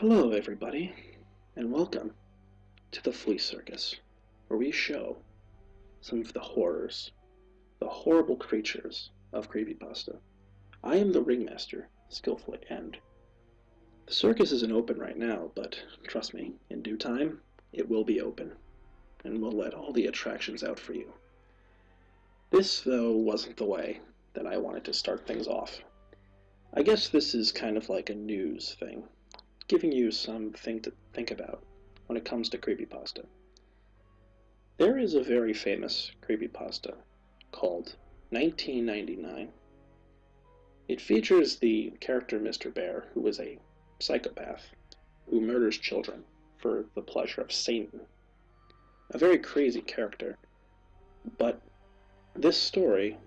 Hello, everybody, and welcome to the Flea Circus, where we show some of the horrors, the horrible creatures of Creepypasta. I am the ringmaster, skillfully, and the circus isn't open right now, but trust me, in due time, it will be open, and we'll let all the attractions out for you. This, though, wasn't the way that I wanted to start things off. I guess this is kind of like a news thing, giving you something to think about when it comes to creepypasta. There is a very famous creepypasta called 1999. It features the character Mr. Bear, who is a psychopath who murders children for the pleasure of Satan. A very crazy character, but this story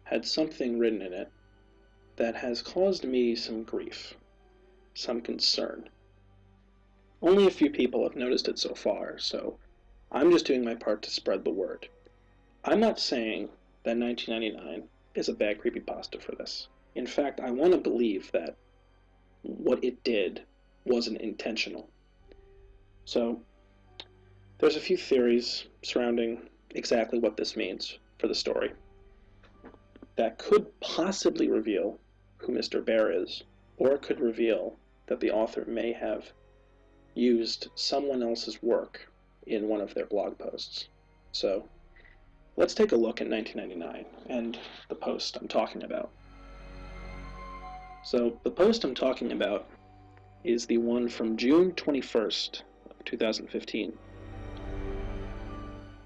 had something written in it that has caused me some grief, some concern. Only a few people have noticed it so far, so I'm just doing my part to spread the word. I'm not saying that 1999 is a bad creepypasta for this. In fact, I want to believe that what it did wasn't intentional. So, there's a few theories surrounding exactly what this means for the story that could possibly reveal who Mr. Bear is, or it could reveal that the author may have used someone else's work in one of their blog posts. So, let's take a look at 1999 and the post I'm talking about. So, the post I'm talking about is the one from June 21st of 2015.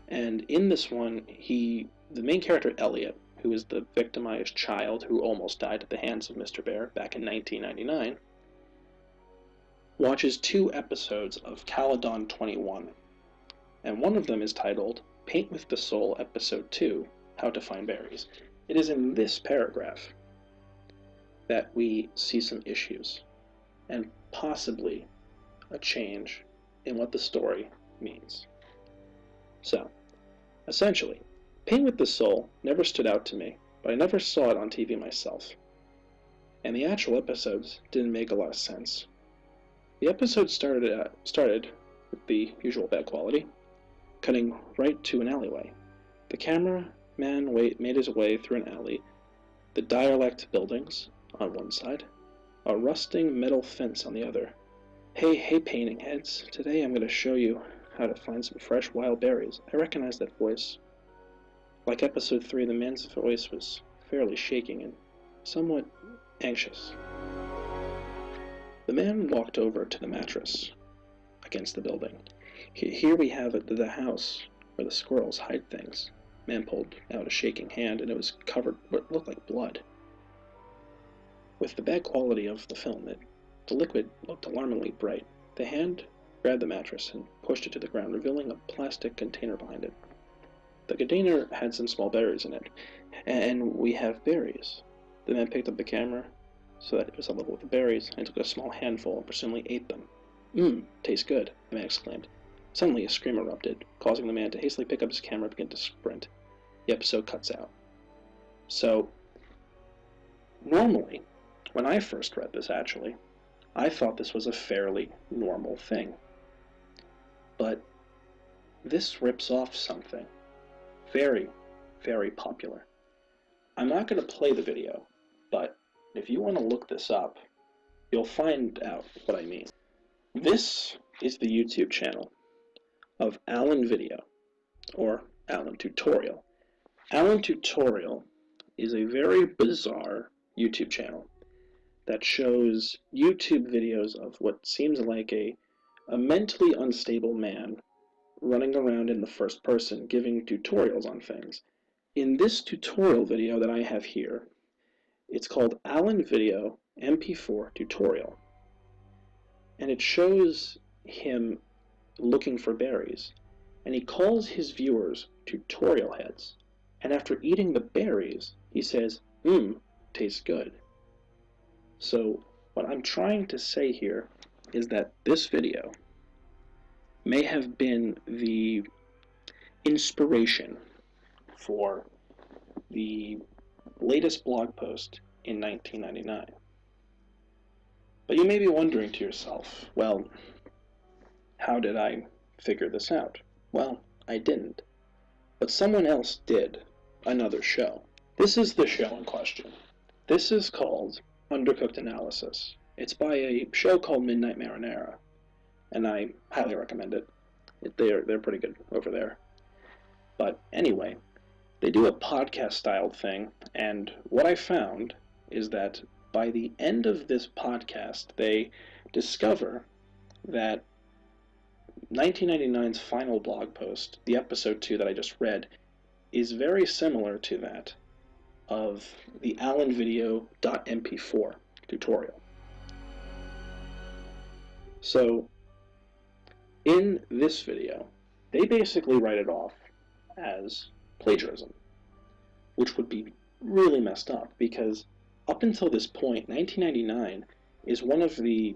And in this one, the main character Elliot, who is the victimized child who almost died at the hands of Mr. Bear back in 1999, watches 2 episodes of Caledon 21, and one of them is titled Paint with the Soul Episode 2, How to Find Berries. It is in this paragraph that we see some issues, and possibly a change in what the story means. So, essentially, Paint with the Soul never stood out to me, but I never saw it on TV myself, and the actual episodes didn't make a lot of sense. The episode started with the usual bad quality, cutting right to an alleyway. The cameraman made his way through an alley, the dialect buildings on one side, a rusting metal fence on the other. Hey, painting heads, today I'm going to show you how to find some fresh wild berries. I recognize that voice. Like episode 3, the man's voice was fairly shaking and somewhat anxious. The man walked over to the mattress against the building. Here we have the house where the squirrels hide things. Man pulled out a shaking hand, and it was covered what looked like blood. With the bad quality of the film, the liquid looked alarmingly bright. The hand grabbed the mattress and pushed it to the ground, revealing a plastic container behind it. The container had some small berries in it, and we have berries. The man picked up the camera so that it was level with the berries, and took a small handful and presumably ate them. Tastes good, the man exclaimed. Suddenly a scream erupted, causing the man to hastily pick up his camera and begin to sprint. The episode cuts out. So, normally, when I first read this actually, I thought this was a fairly normal thing. But this rips off something very, very popular. I'm not going to play the video, but if you want to look this up, you'll find out what I mean. This is the YouTube channel of Allan Video, or AlanTutorial. AlanTutorial is a very bizarre YouTube channel that shows YouTube videos of what seems like a mentally unstable man running around in the first person giving tutorials on things. In this tutorial video that I have here, it's called Allan Video MP4 Tutorial, and it shows him looking for berries, and he calls his viewers tutorial heads, and after eating the berries, he says, tastes good. So what I'm trying to say here is that this video may have been the inspiration for the latest blog post in 1999. But you may be wondering to yourself, well, how did I figure this out? Well, I didn't. But someone else did. Another show. This is the show in question. This is called Undercooked Analysis. It's by a show called Midnight Marinara, and I highly recommend it. They're pretty good over there. But anyway, they do a podcast-style thing, and what I found is that by the end of this podcast, they discover that 1999's final blog post, the episode 2 that I just read, is very similar to that of the Allan video.mp4 tutorial. So, in this video, they basically write it off as plagiarism, which would be really messed up because up until this point, 1999 is one of the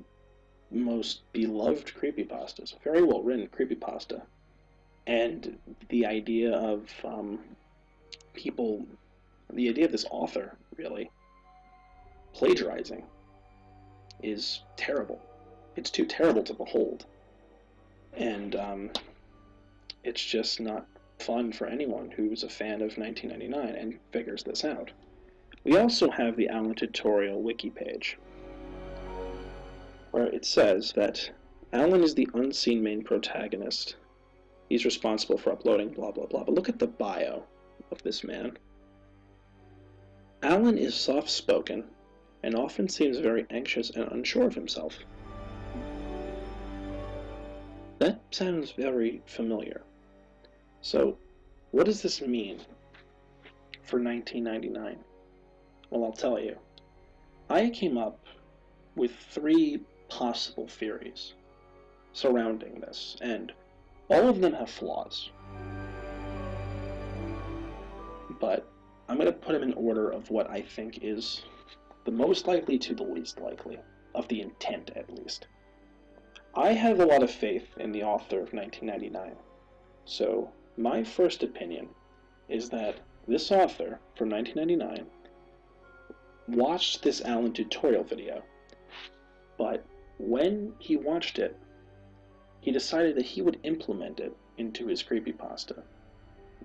most beloved creepypastas, very well written creepypasta, and the idea of the idea of this author really plagiarizing is terrible. It's too terrible to behold, and it's just not fun for anyone who's a fan of 1999 and figures this out. We also have the AlanTutorial wiki page, where it says that Allan is the unseen main protagonist. He's responsible for uploading blah blah blah. But look at the bio of this man. Allan is soft-spoken and often seems very anxious and unsure of himself. That sounds very familiar. So, what does this mean for 1999? Well, I'll tell you. I came up with 3 possible theories surrounding this, and all of them have flaws. But I'm going to put them in order of what I think is the most likely to the least likely, of the intent at least. I have a lot of faith in the author of 1999, so my first opinion is that this author from 1999 watched this AlanTutorial video, but when he watched it, he decided that he would implement it into his creepypasta.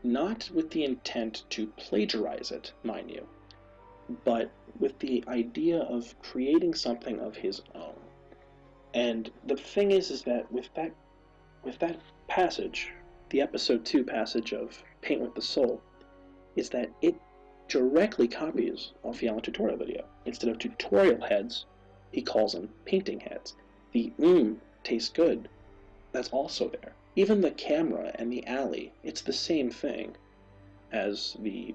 Not with the intent to plagiarize it, mind you, but with the idea of creating something of his own. And the thing is that with that passage, the episode 2 passage of Paint with the Soul, is that it directly copies off the AlanTutorial video. Instead of tutorial heads, he calls them painting heads. The tastes good, that's also there. Even the camera and the alley, it's the same thing as the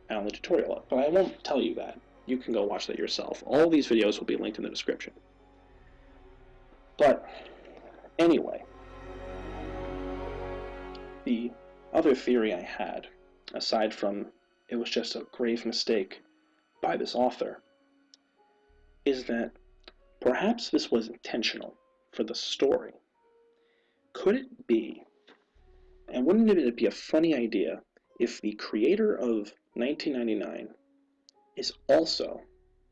AlanTutorial. But I won't tell you that. You can go watch that yourself. All these videos will be linked in the description. But anyway, the other theory I had, aside from it was just a grave mistake by this author, is that perhaps this was intentional for the story. Could it be, and wouldn't it be a funny idea if the creator of 1999 is also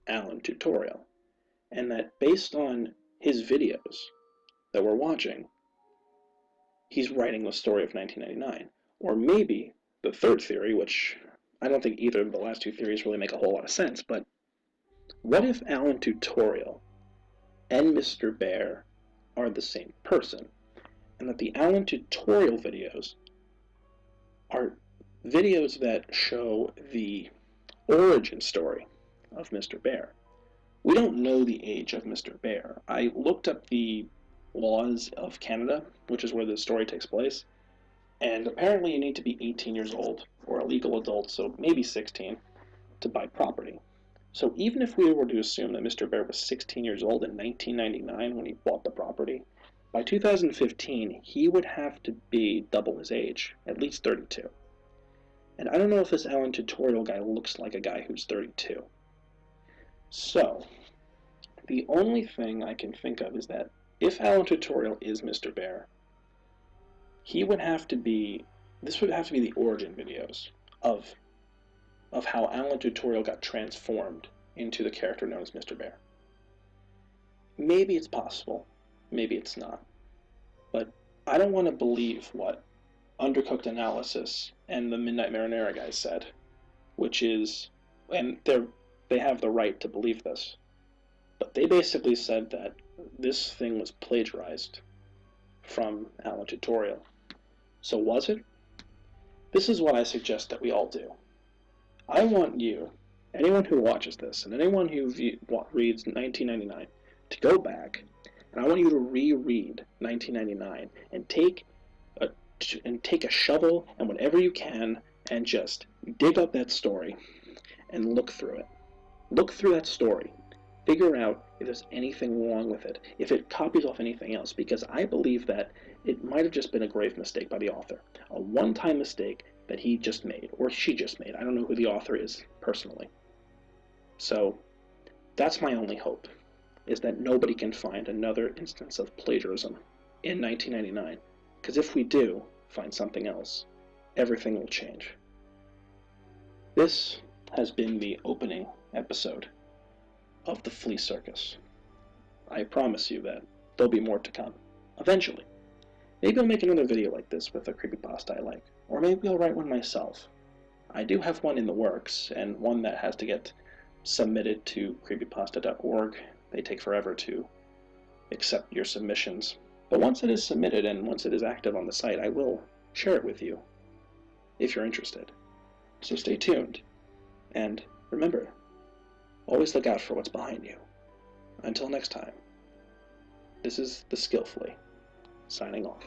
AlanTutorial, and that based on his videos that we're watching, he's writing the story of 1999? Or maybe the third theory, which I don't think either of the last 2 theories really make a whole lot of sense, but what if AlanTutorial and Mr. Bear are the same person, and that the AlanTutorial videos are videos that show the origin story of Mr. Bear? We don't know the age of Mr. Bear. I looked up the laws of Canada, which is where the story takes place, and apparently you need to be 18 years old, or a legal adult, so maybe 16, to buy property. So even if we were to assume that Mr. Bear was 16 years old in 1999 when he bought the property, by 2015 he would have to be double his age, at least 32. And I don't know if this AlanTutorial guy looks like a guy who's 32. So, the only thing I can think of is that if AlanTutorial is Mr. Bear, he would have to be, this would have to be the origin videos of how AlanTutorial got transformed into the character known as Mr. Bear. maybe it's possible, maybe it's not. But I don't want to believe what Undercooked Analysis and the Midnight Marinara guys said, which is, and they have the right to believe this, but they basically said that this thing was plagiarized from AlanTutorial. So was it? This is what I suggest that we all do. I want you, anyone who watches this, and anyone who reads 1999, to go back, and I want you to reread 1999 and take a shovel and whatever you can and just dig up that story and look through it. Look through that story. Figure out if there's anything wrong with it, if it copies off anything else, because I believe that it might have just been a grave mistake by the author. A one-time mistake that he just made, or she just made. I don't know who the author is personally. So that's my only hope, is that nobody can find another instance of plagiarism in 1999. Because if we do find something else, everything will change. This has been the opening episode of the Flea Circus. I promise you that there'll be more to come, eventually. Maybe I'll make another video like this with a creepypasta I like, or maybe I'll write one myself. I do have one in the works, and one that has to get submitted to creepypasta.org. They take forever to accept your submissions. But once it is submitted and once it is active on the site, I will share it with you, if you're interested. So stay tuned, and remember, always look out for what's behind you. Until next time, this is the Skillfully, signing off.